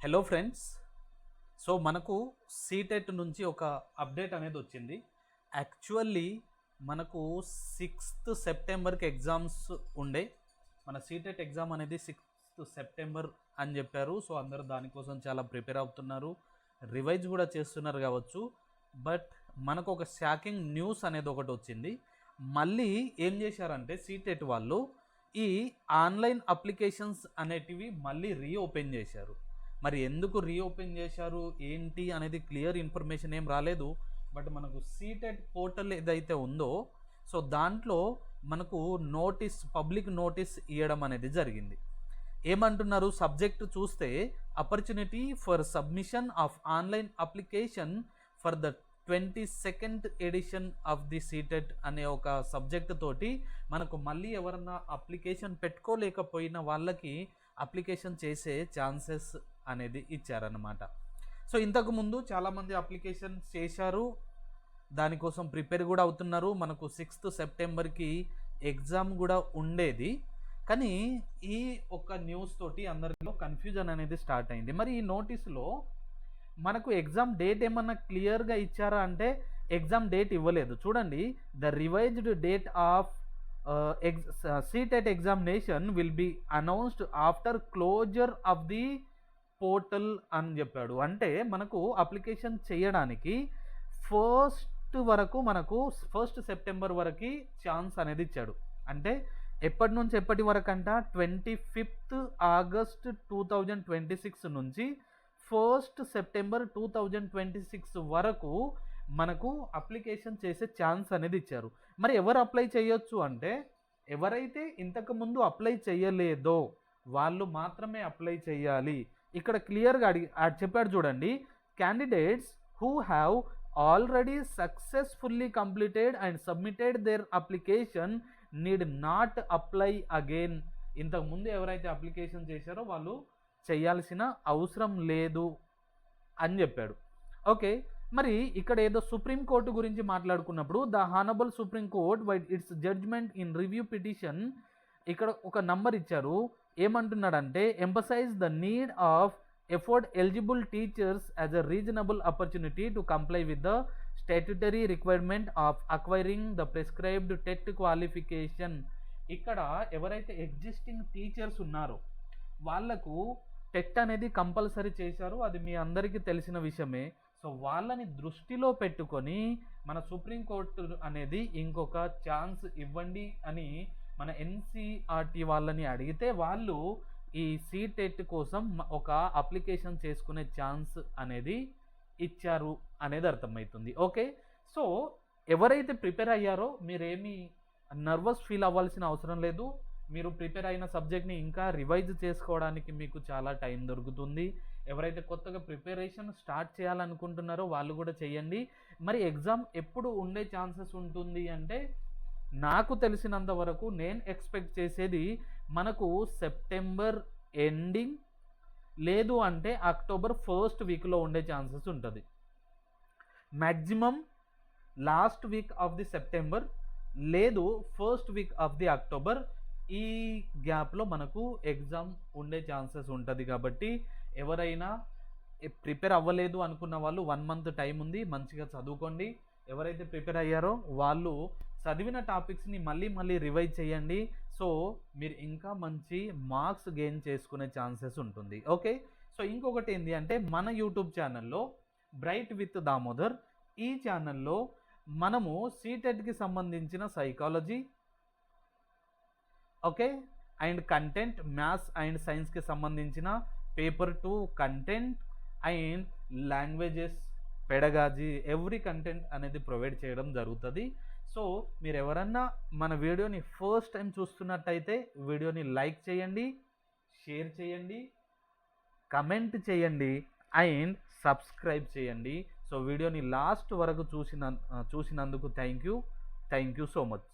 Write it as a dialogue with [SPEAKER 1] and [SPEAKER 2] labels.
[SPEAKER 1] Hello friends. So మనకు CTET నుంచి ఒక అప్డేట్ అనేది వచ్చింది. యాక్చువల్లీ మనకు 6th సెప్టెంబర్కి ఎగ్జామ్స్ ఉండే. మన సీటెట్ ఎగ్జామ్ అనేది 6th సెప్టెంబర్ అని చెప్పారు. సో అందరూ దానికోసం చాలా ప్రిపేర్ అవుతున్నారు, రివైజ్ కూడా చేస్తున్నారు కావచ్చు. బట్ మనకు ఒక షాకింగ్ న్యూస్ అనేది ఒకటి వచ్చింది. మళ్ళీ ఏం చేశారంటే సీటెట్ వాళ్ళు ఈ ఆన్లైన్ అప్లికేషన్స్ అనేటివి మళ్ళీ రీఓపెన్ చేశారు. మరి ఎందుకు రీఓపెన్ చేశారు ఏంటి అనేది క్లియర్ ఇన్ఫర్మేషన్ ఏం రాలేదు. బట్ మనకు సీటెట్ పోర్టల్ ఏదైతే ఉందో సో దాంట్లో మనకు పబ్లిక్ నోటీస్ ఇవ్వడం అనేది జరిగింది. ఏమంటున్నారు సబ్జెక్ట్ చూస్తే, opportunity for submission of online application for the 22nd edition of the CTET అనే ఒక సబ్జెక్ట్ తోటి మనకు మళ్ళీ ఎవరన్నా అప్లికేషన్ పెట్టుకోలేకపోయిన వాళ్ళకి అప్లికేషన్ చేసే ఛాన్సెస్ అనేది ఇచ్చారన్నమాట. సో ఇంతకుముందు చాలామంది అప్లికేషన్ చేశారు, దానికోసం ప్రిపేర్ కూడా అవుతున్నారు. మనకు 6th సెప్టెంబర్కి ఎగ్జామ్ కూడా ఉండేది. కానీ ఈ ఒక్క న్యూస్ తోటి అందరిలో కన్ఫ్యూజన్ అనేది స్టార్ట్ అయింది. మరి ఈ నోటీసులో మనకు ఎగ్జామ్ డేట్ ఏమన్నా క్లియర్గా ఇచ్చారా అంటే ఎగ్జామ్ డేట్ ఇవ్వలేదు. చూడండి, the revised date of CTET examination will be announced after closure of the portal అని చెప్పాడు. అంటే మనకు అప్లికేషన్ చేయడానికి మనకు 1st సెప్టెంబర్ వరకు ఛాన్స్ అనేది ఇచ్చాడు. అంటే ఎప్పటి నుంచి ఎప్పటి వరకు అంట 25th ఆగస్ట్ 2026 నుంచి 1st సెప్టెంబర్ 2026 వరకు మనకు అప్లికేషన్ చేసే ఛాన్స్ అనేది ఇచ్చారు. మరి ఎవరు అప్లై చేయొచ్చు అంటే ఎవరైతే ఇంతకుముందు అప్లై చేయలేదో వాళ్ళు మాత్రమే అప్లై చేయాలి. ఇక్కడ క్లియర్గా చెప్పాడు చూడండి, candidates who have already successfully completed and submitted their application need not apply again. ఇంతకుముందు ఎవరైతే అప్లికేషన్ చేశారో వాళ్ళు చేయాల్సిన అవసరం లేదు అని చెప్పాడు. ఓకే, మరి ఇక్కడ ఏదో సుప్రీంకోర్టు గురించి మాట్లాడుకున్నప్పుడు the honourable Supreme Court by its judgement in review petition ఇక్కడ ఒక నంబర్ ఇచ్చారు. ఏమంటున్నాడంటే emphasise the need of afford eligible teachers as a reasonable opportunity to comply with the statutory requirement of acquiring the prescribed TET qualification. ఇక్కడ ఎవరైతే existing teachers ఉన్నారో వాళ్లకు TET అనేది compulsory చేశారు, అది మీ అందరికీ తెలిసిన విషయమే. సో వాళ్ళని దృష్టిలో పెట్టుకొని మన సుప్రీంకోర్టు అనేది ఇంకొక ఛాన్స్ ఇవ్వండి అని మన ఎన్సీఆర్టీ వాళ్ళని అడిగితే వాళ్ళు ఈ సీటెట్ కోసం ఒక అప్లికేషన్ చేసుకునే ఛాన్స్ అనేది ఇచ్చారు అనేది అర్థమవుతుంది. ఓకే, సో ఎవరైతే ప్రిపేర్ అయ్యారో మీరేమీ నర్వస్ ఫీల్ అవ్వాల్సిన అవసరం లేదు. మీరు ప్రిపేర్ అయిన సబ్జెక్ట్ని ఇంకా రివైజ్ చేసుకోవడానికి మీకు చాలా టైం దొరుకుతుంది. ఎవరైతే కొత్తగా ప్రిపరేషన్ స్టార్ట్ చేయాలనుకుంటున్నారో వాళ్ళు కూడా చేయండి. మరి ఎగ్జామ్ ఎప్పుడు ఉండే ఛాన్సెస్ ఉంటుంది అంటే నాకు తెలిసినంత వరకు నేను ఎక్స్పెక్ట్ చేసేది మనకు సెప్టెంబర్ ఎండింగ్ లేదు అంటే అక్టోబర్ 1st వీక్లో ఉండే ఛాన్సెస్ ఉంటుంది. Maximum last week off the September లేదు 1st week off the October, ఈ గ్యాప్లో మనకు ఎగ్జామ్ ఉండే ఛాన్సెస్ ఉంటుంది. కాబట్టి ఎవరైనా ప్రిపేర్ అవ్వలేదు అనుకున్న వాళ్ళు 1 month టైం ఉంది, మంచిగా చదువుకోండి. ఎవరైతే ప్రిపేర్ అయ్యారో వాళ్ళు చదివిన టాపిక్స్ని మళ్ళీ రివైజ్ చేయండి. సో మీరు ఇంకా మంచి మార్క్స్ గెయిన్ చేసుకునే ఛాన్సెస్ ఉంటుంది. ఓకే, సో ఇంకొకటి ఏంటి అంటే మన యూట్యూబ్ ఛానల్లో బ్రైట్ విత్ దామోదర్, ఈ ఛానల్లో మనము సీటెట్కి సంబంధించిన psychology, okay, and content, maths and సైన్స్కి సంబంధించిన paper 2 content and languages, pedagogy, every content అనేది ప్రొవైడ్ చేయడం జరుగుతుంది. సో మీరు ఎవరన్నా మన వీడియోని ఫస్ట్ టైం చూస్తున్నట్టయితే వీడియోని లైక్ చేయండి, షేర్ చేయండి, కమెంట్ చేయండి అండ్ సబ్స్క్రైబ్ చేయండి. సో వీడియోని లాస్ట్ వరకు చూసినందుకు థ్యాంక్ యూ సో మచ్.